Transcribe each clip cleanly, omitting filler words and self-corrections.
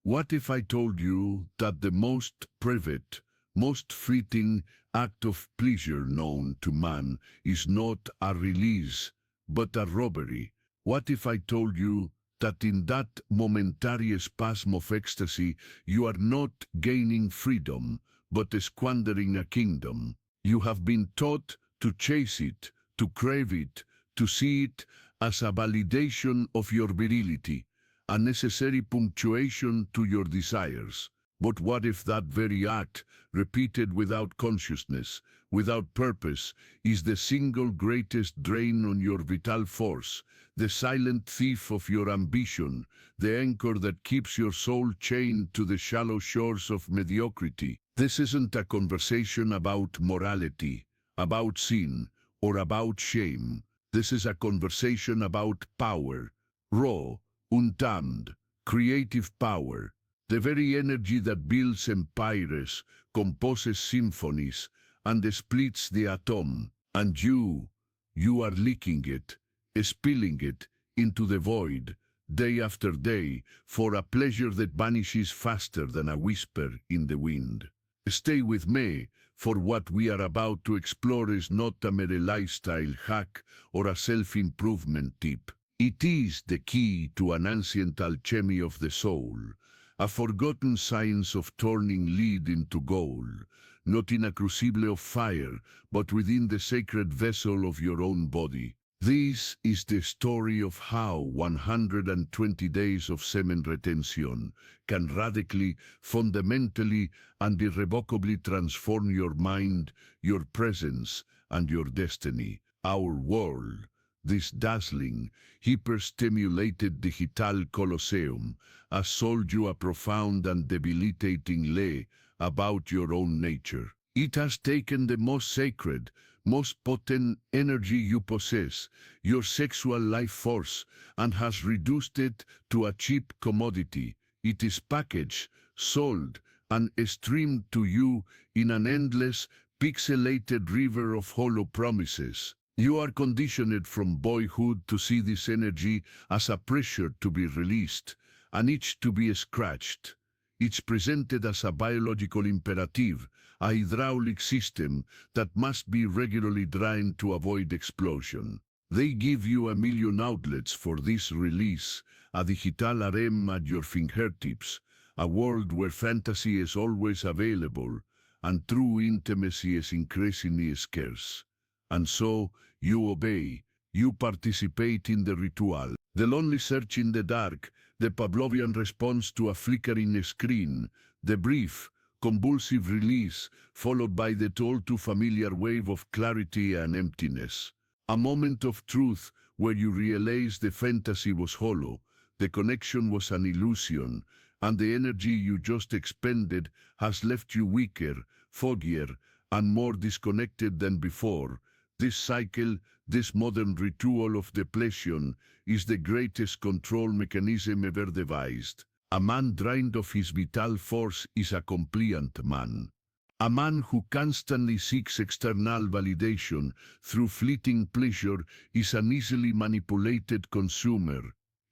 What if I told you that the most private, most fleeting act of pleasure known to man is not a release, but a robbery? What if I told you that in that momentary spasm of ecstasy you are not gaining freedom, but squandering a kingdom? You have been taught to chase it, to crave it, to see it as a validation of your virility, a necessary punctuation to your desires. But what if that very act, repeated without consciousness, without purpose, is the single greatest drain on your vital force, the silent thief of your ambition, the anchor that keeps your soul chained to the shallow shores of mediocrity? This isn't a conversation about morality, about sin, or about shame. This is a conversation about power, raw, untamed, creative power, the very energy that builds empires, composes symphonies, and splits the atom. And you are leaking it, spilling it into the void, day after day, for a pleasure that vanishes faster than a whisper in the wind. Stay with me, for what we are about to explore is not a mere lifestyle hack or a self-improvement tip. It is the key to an ancient alchemy of the soul, a forgotten science of turning lead into gold, not in a crucible of fire, but within the sacred vessel of your own body. This is the story of how 120 days of semen retention can radically, fundamentally, and irrevocably transform your mind, your presence, and your destiny. Our world, this dazzling, hyper-stimulated digital colosseum, has sold you a profound and debilitating lie about your own nature. It has taken the most sacred, most potent energy you possess, your sexual life force, and has reduced it to a cheap commodity. It is packaged, sold, and streamed to you in an endless, pixelated river of hollow promises. You are conditioned from boyhood to see this energy as a pressure to be released, an itch to be scratched. It's presented as a biological imperative, a hydraulic system that must be regularly drained to avoid explosion. They give you a million outlets for this release, a digital harem at your fingertips, a world where fantasy is always available, and true intimacy is increasingly scarce. And so, you obey, you participate in the ritual. The lonely search in the dark, the Pavlovian response to a flickering screen, the brief, convulsive release, followed by the all-too-familiar wave of clarity and emptiness. A moment of truth where you realize the fantasy was hollow, the connection was an illusion, and the energy you just expended has left you weaker, foggier, and more disconnected than before. This cycle, this modern ritual of depletion, is the greatest control mechanism ever devised. A man drained of his vital force is a compliant man. A man who constantly seeks external validation through fleeting pleasure is an easily manipulated consumer.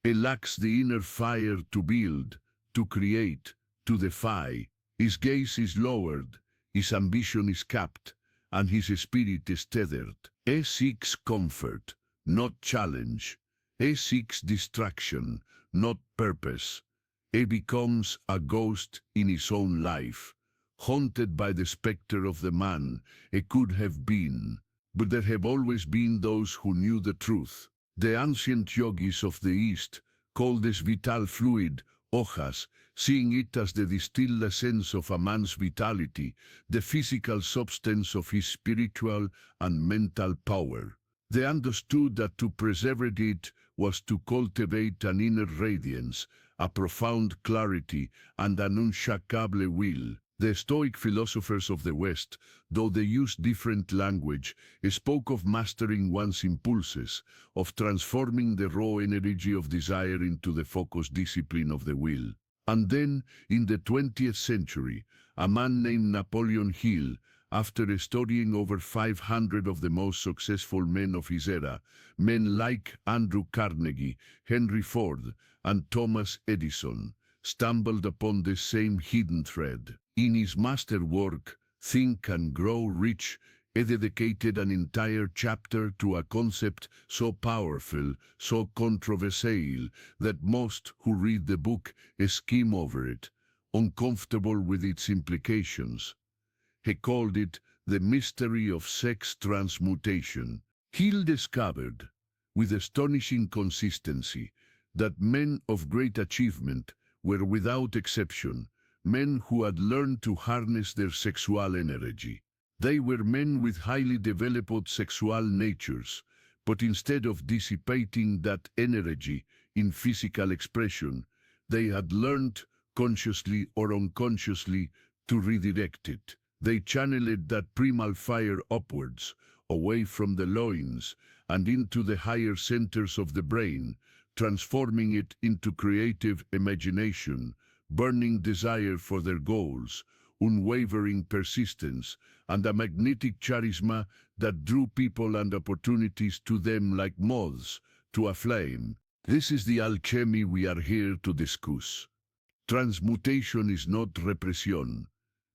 He lacks the inner fire to build, to create, to defy. His gaze is lowered, his ambition is capped, and his spirit is tethered. He seeks comfort, not challenge. He seeks distraction, not purpose. He becomes a ghost in his own life, haunted by the specter of the man he could have been. But there have always been those who knew the truth. The ancient yogis of the East called this vital fluid ojas, seeing it as the distilled essence of a man's vitality, the physical substance of his spiritual and mental power. They understood that to preserve it was to cultivate an inner radiance, a profound clarity, and an unshakable will. The Stoic philosophers of the West, though they used different language, spoke of mastering one's impulses, of transforming the raw energy of desire into the focused discipline of the will. And then, in the 20th century, a man named Napoleon Hill, after studying over 500 of the most successful men of his era, men like Andrew Carnegie, Henry Ford, and Thomas Edison, stumbled upon the same hidden thread. In his masterwork, Think and Grow Rich, he dedicated an entire chapter to a concept so powerful, so controversial, that most who read the book skim over it, uncomfortable with its implications. He called it the mystery of sex transmutation. Hill discovered, with astonishing consistency, that men of great achievement were without exception men who had learned to harness their sexual energy. They were men with highly developed sexual natures, but instead of dissipating that energy in physical expression, they had learned, consciously or unconsciously, to redirect it. They channeled that primal fire upwards, away from the loins, and into the higher centers of the brain, transforming it into creative imagination, burning desire for their goals, unwavering persistence, and a magnetic charisma that drew people and opportunities to them like moths to a flame. This is the alchemy we are here to discuss. Transmutation is not repression.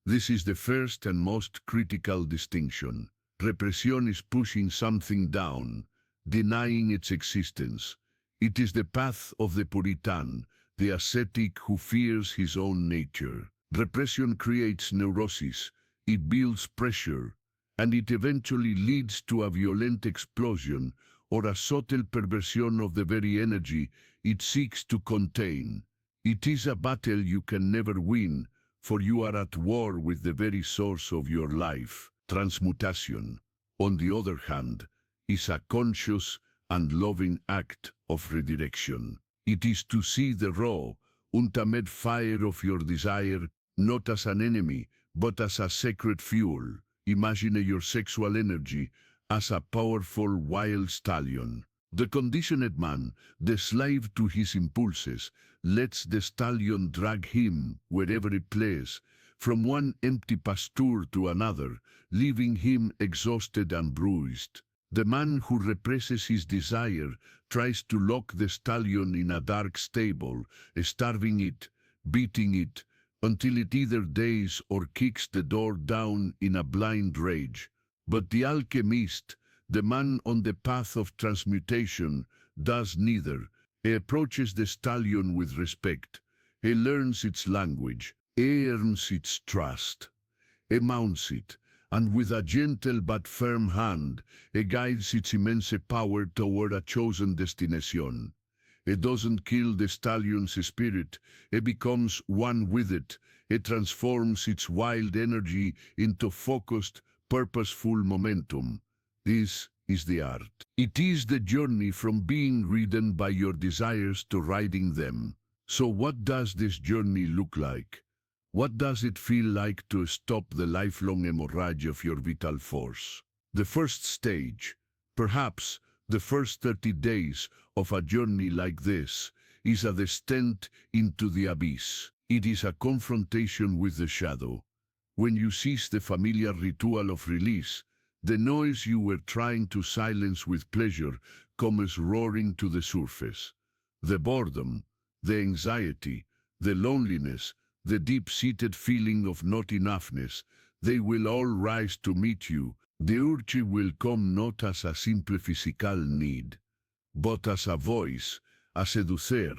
This is the first and most critical distinction. Repression is pushing something down, denying its existence. It is the path of the Puritan, the ascetic who fears his own nature. Repression creates neurosis, it builds pressure, and it eventually leads to a violent explosion or a subtle perversion of the very energy it seeks to contain. It is a battle you can never win, for you are at war with the very source of your life. Transmutation, on the other hand, is a conscious and loving act of redirection. It is to see the raw, untamed fire of your desire not as an enemy, but as a sacred fuel. Imagine your sexual energy as a powerful wild stallion. The conditioned man, the slave to his impulses, lets the stallion drag him wherever it plays, from one empty pasture to another, leaving him exhausted and bruised. The man who represses his desire tries to lock the stallion in a dark stable, starving it, beating it, until it either dies or kicks the door down in a blind rage. But the alchemist, the man on the path of transmutation, does neither. He approaches the stallion with respect. He learns its language. He earns its trust. He mounts it, and with a gentle but firm hand, he guides its immense power toward a chosen destination. He doesn't kill the stallion's spirit, he becomes one with it. He transforms its wild energy into focused, purposeful momentum. This is the art. It is the journey from being ridden by your desires to riding them. So what does this journey look like? What does it feel like to stop the lifelong hemorrhage of your vital force? The first stage, perhaps the first 30 days of a journey like this, is a descent into the abyss. It is a confrontation with the shadow. When you cease the familiar ritual of release, the noise you were trying to silence with pleasure comes roaring to the surface. The boredom, the anxiety, the loneliness, the deep-seated feeling of not enoughness, they will all rise to meet you. The urge will come not as a simple physical need, but as a voice, a seducer,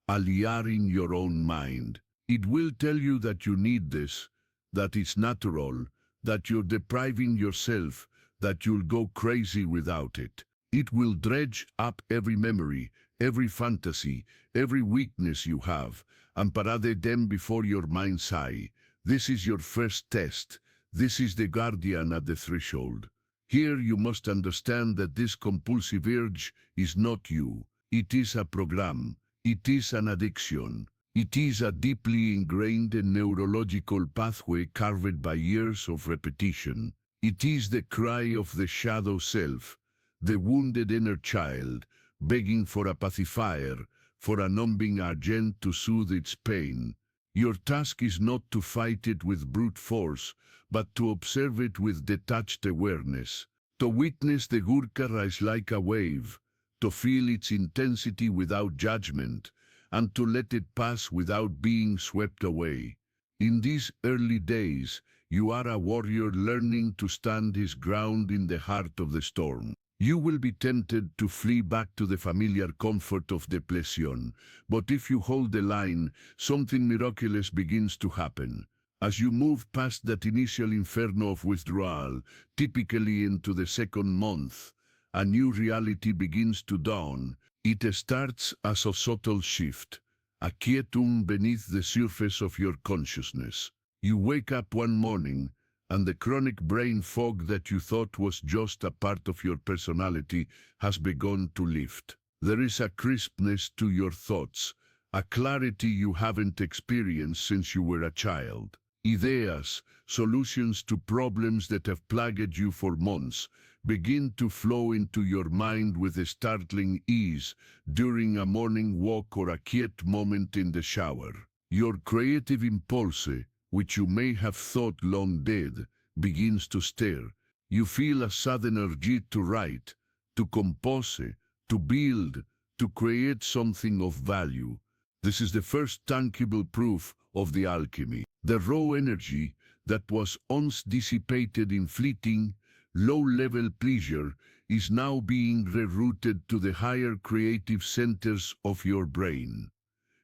alluring your own mind. It will tell you that you need this, that it's natural, that you're depriving yourself, that you'll go crazy without it. It will dredge up every memory, every fantasy, every weakness you have, and parade them before your mind's eye. This is your first test. This is the guardian at the threshold. Here you must understand that this compulsive urge is not you. It is a program. It is an addiction. It is a deeply ingrained neurological pathway carved by years of repetition. It is the cry of the shadow self, the wounded inner child, begging for a pacifier, for a numbing agent to soothe its pain. Your task is not to fight it with brute force, but to observe it with detached awareness, to witness the Gurkha rise like a wave, to feel its intensity without judgment, and to let it pass without being swept away. In these early days, you are a warrior learning to stand his ground in the heart of the storm. You will be tempted to flee back to the familiar comfort of depletion, but if you hold the line, something miraculous begins to happen. As you move past that initial inferno of withdrawal, typically into the second month, a new reality begins to dawn. It starts as a subtle shift, a quietude beneath the surface of your consciousness. You wake up one morning, and the chronic brain fog that you thought was just a part of your personality has begun to lift. There is a crispness to your thoughts, a clarity you haven't experienced since you were a child. Ideas, solutions to problems that have plagued you for months, begin to flow into your mind with a startling ease during a morning walk or a quiet moment in the shower. Your creative impulse, which you may have thought long dead, begins to stir. You feel a sudden urge to write, to compose, to build, to create something of value. This is the first tangible proof of the alchemy. The raw energy that was once dissipated in fleeting, low-level pleasure is now being rerouted to the higher creative centers of your brain.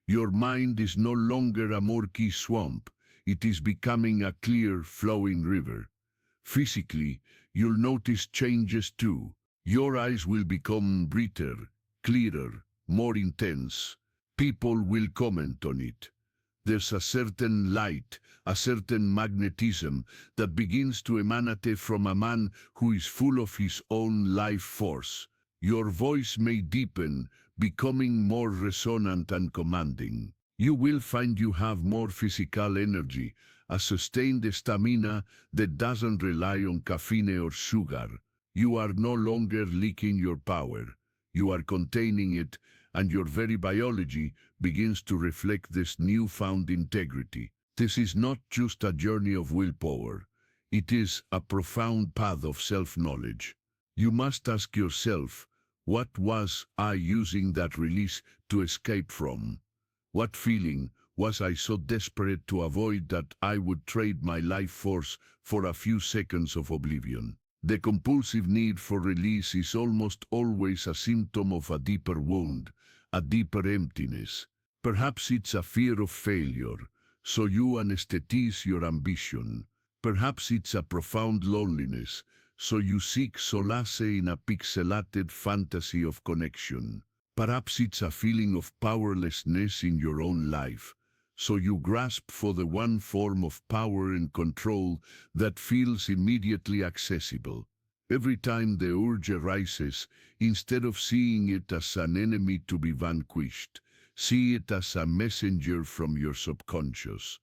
Your mind is no longer a murky swamp. It is becoming a clear, flowing river. Physically, you'll notice changes too. Your eyes will become brighter, clearer, more intense. People will comment on it. There's a certain light, a certain magnetism that begins to emanate from a man who is full of his own life force. Your voice may deepen, becoming more resonant and commanding. You will find you have more physical energy, a sustained stamina that doesn't rely on caffeine or sugar. You are no longer leaking your power. You are containing it, and your very biology begins to reflect this newfound integrity. This is not just a journey of willpower. It is a profound path of self-knowledge. You must ask yourself, what was I using that release to escape from? What feeling was I so desperate to avoid that I would trade my life force for a few seconds of oblivion? The compulsive need for release is almost always a symptom of a deeper wound, a deeper emptiness. Perhaps it's a fear of failure, so you anesthetize your ambition. Perhaps it's a profound loneliness, so you seek solace in a pixelated fantasy of connection. Perhaps it's a feeling of powerlessness in your own life, so you grasp for the one form of power and control that feels immediately accessible. Every time the urge arises, instead of seeing it as an enemy to be vanquished, see it as a messenger from your subconscious.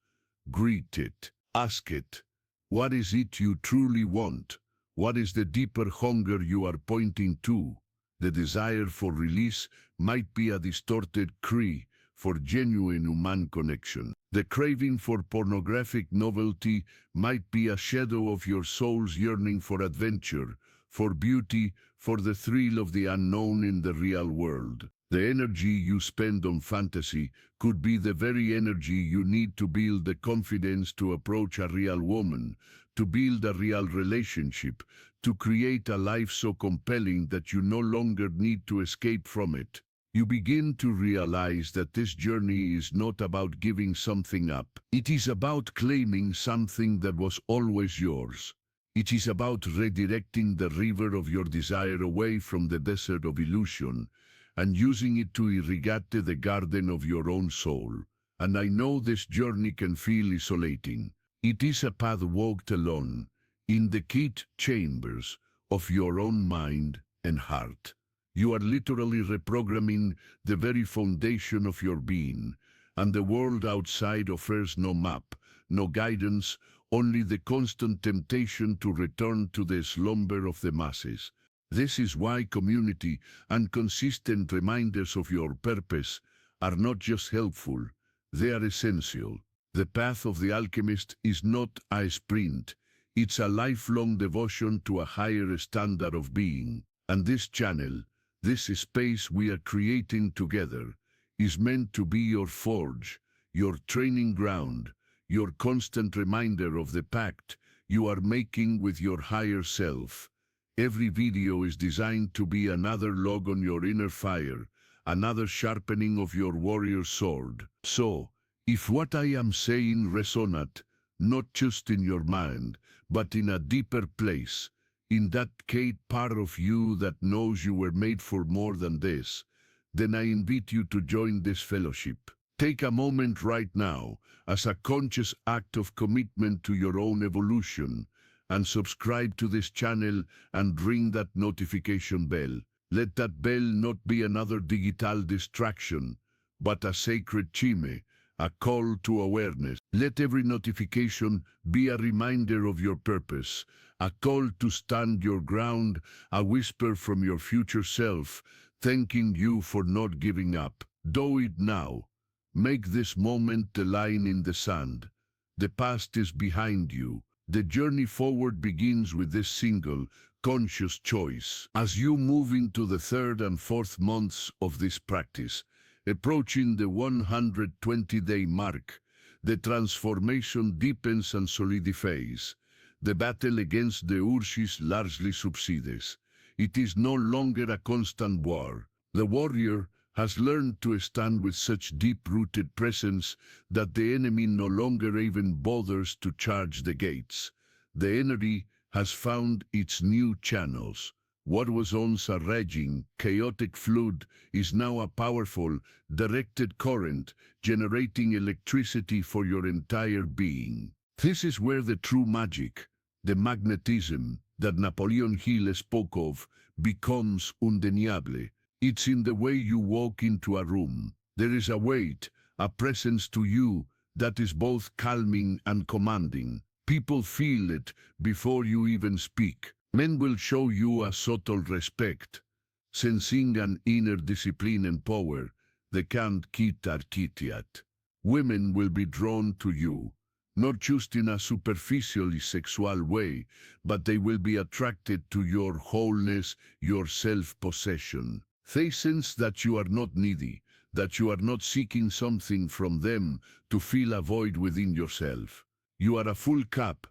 Greet it, ask it. What is it you truly want? What is the deeper hunger you are pointing to? The desire for release might be a distorted cry for genuine human connection. The craving for pornographic novelty might be a shadow of your soul's yearning for adventure, for beauty, for the thrill of the unknown in the real world. The energy you spend on fantasy could be the very energy you need to build the confidence to approach a real woman, to build a real relationship, to create a life so compelling that you no longer need to escape from it. You begin to realize that this journey is not about giving something up. It is about claiming something that was always yours. It is about redirecting the river of your desire away from the desert of illusion and using it to irrigate the garden of your own soul. And I know this journey can feel isolating. It is a path walked alone, in the quiet chambers of your own mind and heart. You are literally reprogramming the very foundation of your being, and the world outside offers no map, no guidance, only the constant temptation to return to the slumber of the masses. This is why community and consistent reminders of your purpose are not just helpful, they are essential. The path of the alchemist is not a sprint, it's a lifelong devotion to a higher standard of being. And this channel, this space we are creating together, is meant to be your forge, your training ground, your constant reminder of the pact you are making with your higher self. Every video is designed to be another log on your inner fire, another sharpening of your warrior sword. So, if what I am saying resonates, not just in your mind, but in a deeper place, in that Kate part of you that knows you were made for more than this, then I invite you to join this fellowship. Take a moment right now, as a conscious act of commitment to your own evolution, and subscribe to this channel and ring that notification bell. Let that bell not be another digital distraction, but a sacred chime, a call to awareness. Let every notification be a reminder of your purpose, a call to stand your ground, a whisper from your future self, thanking you for not giving up. Do it now. Make this moment the line in the sand. The past is behind you. The journey forward begins with this single, conscious choice. As you move into the third and fourth months of this practice, approaching the 120-day mark, the transformation deepens and solidifies. The battle against the urges largely subsides. It is no longer a constant war. The warrior has learned to stand with such deep-rooted presence that the enemy no longer even bothers to charge the gates. The enemy has found its new channels. What was once a raging, chaotic flood is now a powerful, directed current, generating electricity for your entire being. This is where the true magic, the magnetism that Napoleon Hill spoke of, becomes undeniable. It's in the way you walk into a room. There is a weight, a presence to you that is both calming and commanding. People feel it before you even speak. Men will show you a subtle respect, sensing an inner discipline and power they can't quite articulate. Women will be drawn to you, not just in a superficially sexual way, but they will be attracted to your wholeness, your self-possession. They sense that you are not needy, that you are not seeking something from them to fill a void within yourself. You are a full cup,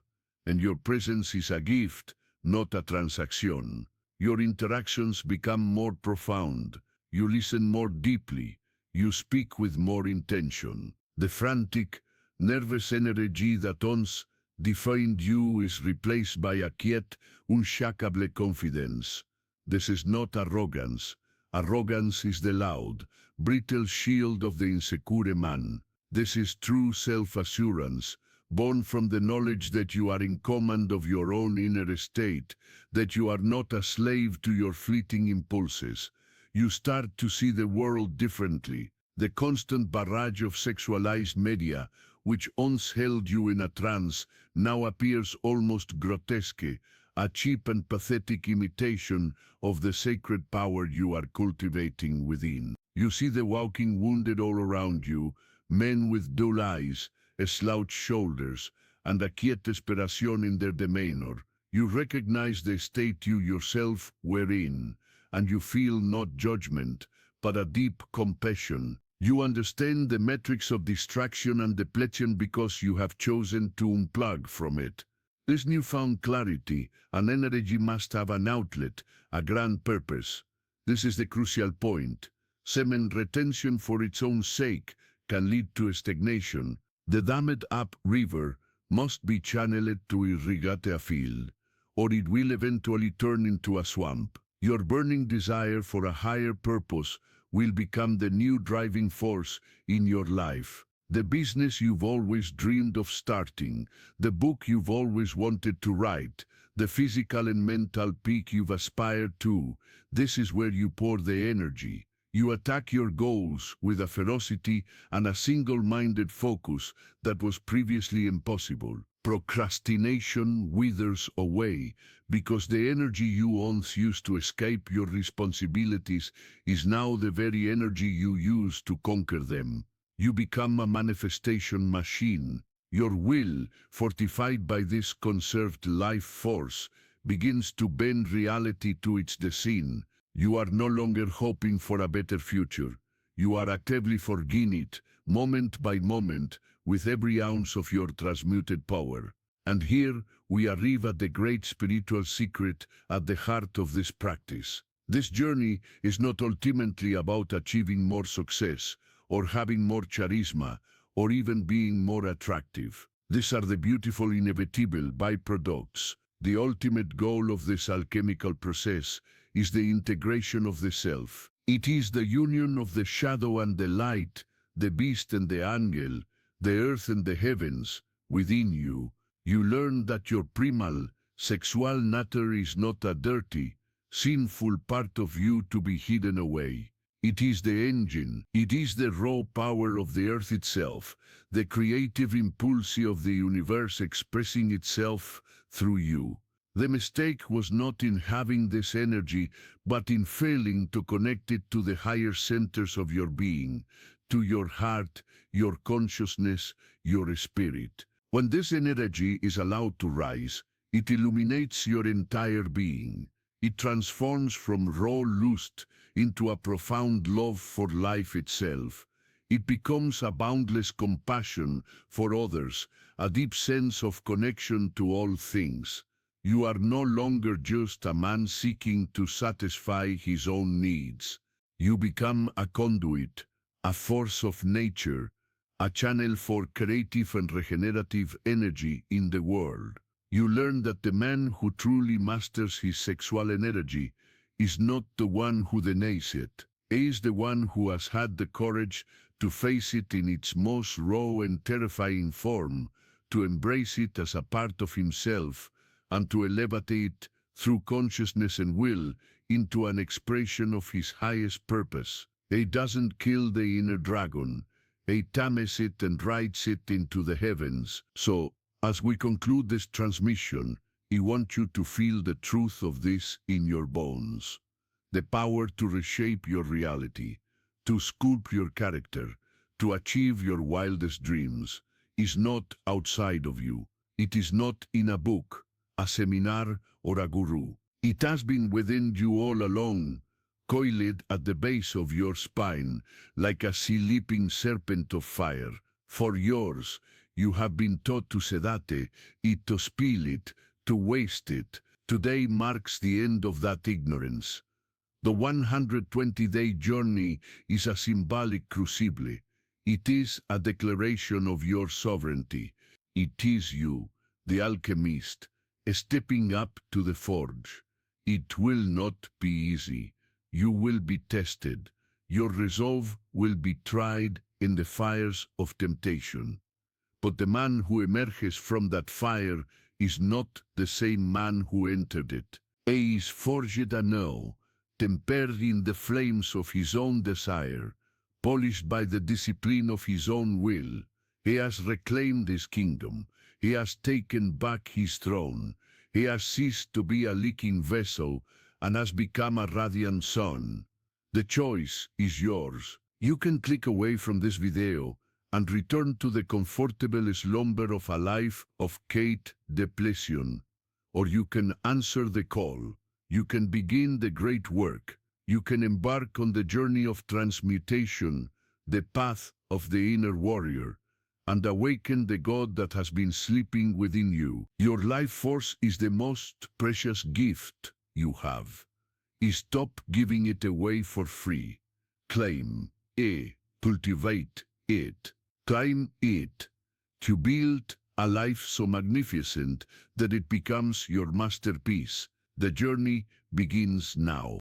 and your presence is a gift, not a transaction. Your interactions become more profound. You listen more deeply. You speak with more intention. The frantic, nervous energy that once defined you is replaced by a quiet, unshakable confidence. This is not arrogance. Arrogance is the loud, brittle shield of the insecure man. This is true self-assurance, born from the knowledge that you are in command of your own inner state, that you are not a slave to your fleeting impulses. You start to see the world differently. The constant barrage of sexualized media, which once held you in a trance, now appears almost grotesque, a cheap and pathetic imitation of the sacred power you are cultivating within. You see the walking wounded all around you, men with dull eyes, slouched shoulders, and a quiet desperation in their demeanor. You recognize the state you yourself were in, and you feel not judgment, but a deep compassion. You understand the metrics of distraction and depletion because you have chosen to unplug from it. This newfound clarity and energy must have an outlet, a grand purpose. This is the crucial point. Semen retention for its own sake can lead to stagnation. The dammed up river must be channeled to irrigate a field, or it will eventually turn into a swamp. Your burning desire for a higher purpose will become the new driving force in your life. The business you've always dreamed of starting, the book you've always wanted to write, the physical and mental peak you've aspired to, this is where you pour the energy. You attack your goals with a ferocity and a single-minded focus that was previously impossible. Procrastination withers away because the energy you once used to escape your responsibilities is now the very energy you use to conquer them. You become a manifestation machine. Your will, fortified by this conserved life force, begins to bend reality to its design. You are no longer hoping for a better future. You are actively forging it, moment by moment, with every ounce of your transmuted power. And here we arrive at the great spiritual secret at the heart of this practice. This journey is not ultimately about achieving more success, or having more charisma, or even being more attractive. These are the beautiful inevitable byproducts. The ultimate goal of this alchemical process is the integration of the self. It is the union of the shadow and the light, the beast and the angel, the earth and the heavens, within you. You learn that your primal, sexual nature is not a dirty, sinful part of you to be hidden away. It is the engine, it is the raw power of the earth itself, the creative impulse of the universe expressing itself through you. The mistake was not in having this energy, but in failing to connect it to the higher centers of your being, to your heart, your consciousness, your spirit. When this energy is allowed to rise, it illuminates your entire being. It transforms from raw lust into a profound love for life itself. It becomes a boundless compassion for others, a deep sense of connection to all things. You are no longer just a man seeking to satisfy his own needs. You become a conduit, a force of nature, a channel for creative and regenerative energy in the world. You learn that the man who truly masters his sexual energy is not the one who denies it. He is the one who has had the courage to face it in its most raw and terrifying form, to embrace it as a part of himself, and to elevate it through consciousness and will into an expression of his highest purpose. He doesn't kill the inner dragon. He tames it and rides it into the heavens. So, as we conclude this transmission, I want you to feel the truth of this in your bones. The power to reshape your reality, to sculpt your character, to achieve your wildest dreams, is not outside of you. It is not in a book, a seminar, or a guru. It has been within you all along, coiled at the base of your spine, like a sea-leaping serpent of fire. For yours, you have been taught to sedate it, to spill it, to waste it. Today marks the end of that ignorance. The 120-day journey is a symbolic crucible. It is a declaration of your sovereignty. It is you, the alchemist, stepping up to the forge. It will not be easy. You will be tested. Your resolve will be tried in the fires of temptation. But the man who emerges from that fire is not the same man who entered it. He is forged anew, tempered in the flames of his own desire, polished by the discipline of his own will. He has reclaimed his kingdom. He has taken back his throne. He has ceased to be a leaking vessel and has become a radiant sun. The choice is yours. You can click away from this video and return to the comfortable slumber of a life of Kate depletion. Or you can answer the call. You can begin the great work. You can embark on the journey of transmutation, the path of the inner warrior, and awaken the God that has been sleeping within you. Your life force is the most precious gift you have. Stop giving it away for free. Claim it, cultivate it, time it, to build a life so magnificent that it becomes your masterpiece. The journey begins now.